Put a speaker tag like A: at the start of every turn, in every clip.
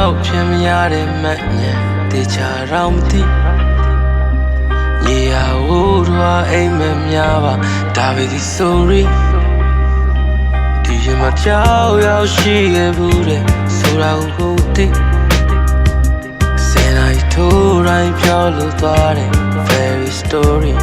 A: က်ဖြစ်မရတဲ့မက်ညံတေချာတော့မသိရေယာဝိုးတော့အိမ်မများပါဒါပဲဒီ sorry ဒီရမကြောက်ရောက်ရှိခဲ့ဘူးတဲ့ဆိုတာကိုသိစင်လိုက်ထိုးတိုင်းပြောလို့သွားတယ် very story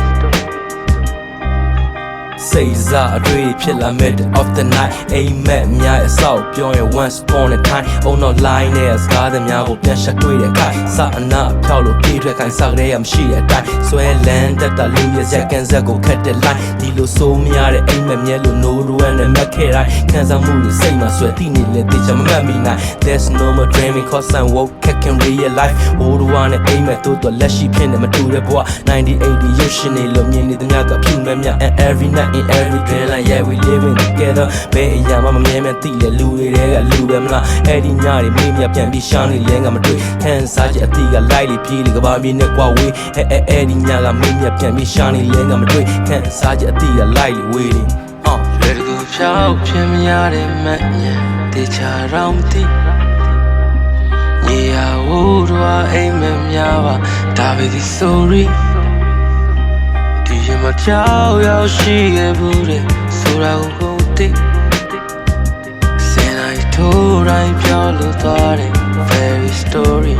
B: စိတ်စားအတွေ့ဖြစ်လာမဲ့ of the night အိမ်မက်များအဆောက်ပြောရင် once upon a time အုံတော့ line နဲ့စကားသမားကိုပြန်ရှက်တွေ့တဲ့ခိုင်စအနာဖြောက်လို့ပြေးထွက်ခိုင်စကလေးရမရှိတဲ့အတိုင်းဆွဲလန်းတက်တာလူရဲ့ဇက်ကန်ဇက်ကိုခတ်တဲ့ line ဒီလိုဆိုးမရတဲ့အိမ်မက်မြဲလို့ no ruin နဲ့မက်ခဲ့တိုင်းခံစားမှုတွေစိတ်မှာဆွဲတိနေလေတေချာမမှတ်မိနိုင် there's no more dreaming cause I'm woke can real life ဘိုးတော်နဲ့အိမ်မက်တို့တော့လက်ရှိဖြစ်နေမတူတဲ့ဘဝ90-80ရုပ်ရှင်တွေလို့မြင်နေတဲ့ညကဖြူမဲ့မြ and every night in every day like yeah we living together ဘယ်အရာမှမမြဲမြဲသိတဲ့လူတွေကလူပဲမလားအဲ့ဒီညတွေမိမြပြန်ပြီးရှာနေလဲငါမတွေ့ခံစားချက်အတိကလိုက်လေပြေးလေကဘာမြေနဲ့ကွာဝေးအဲ့ဒီညကမိမြပြန်ပြီးရှာနေလဲငါမတွေ့ခံစားချက်အတိကလိုက်လေဝေးလေ
A: လွယ်တကူဖြောက်ဖြစ်မရတဲ့မက်ညံတေချာတော့မသိရေယာဝိုးတော့အိမ်မများပါဒါပဲဒီ sorryဒီရမကြောက်ရောက်ရှိခဲ့ဘူးတဲ့ဆိုတာကိုသိစင်လိုက်ထိုးတိုင်းပြောလို့သွားတယ် very story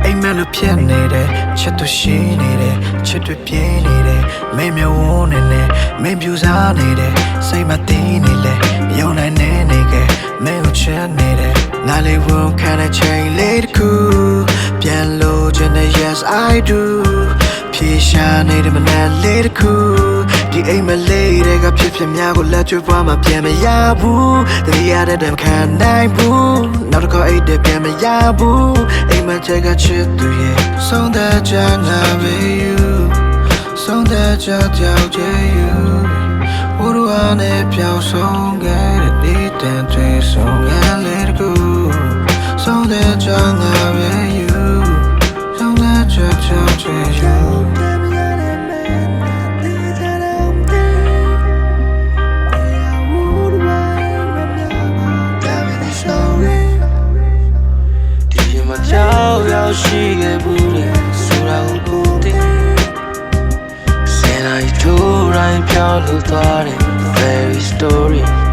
C: အိမ်မက်လို့ဖြစ်နေတယ်ချစ်သူရှိနေတယ်ချစ်တွေပြေးနေတယ်မင်းမျိုးဝန်းနေတယ်မင်းပြူစားနေတယ်စိတ်မတည်နေလေယုံနိုင်နေခဲ့မင်းကိုချမ်းနေတယ်ငါလေးဝန်ခံတဲ့ချိန်လေးတစ်ခုပြန်လို့ချင်တဲ့ yes I do ဖြေရှာနေတဲ့မနဲ့လေးတစ်ခုဒီအိမ်မလေးတွေကဖြစ်များကိုလက်ကျွေးပွားမှပြန်မရဘူးတတိယတဲ့တည်းမခံနိုင်ဘူးနောက်တစ်ခါအိတ်တဲ့ပြန်မရဘူးအိမ်မချက်ကချစ်သူရဲ့ဆုံးတဲ့ချာငါပဲ you ဆုံးတဲ့ချာကြောက်ချင် you ဘိုးတော်နဲ့ပြောင်းဆုံးခဲ့တဲ့ဒီတန်တွေဆုံးရလေတကူဆုံးတဲ့ချာငါပဲ you ဆုံးတဲ့ချာကြောက်ချင် you
A: ရှိခဲ့ဘူးလေဆိုတာကိုသိစင်လိုက်ထိုးတိုင်းပြောလို့သွားတယ် very story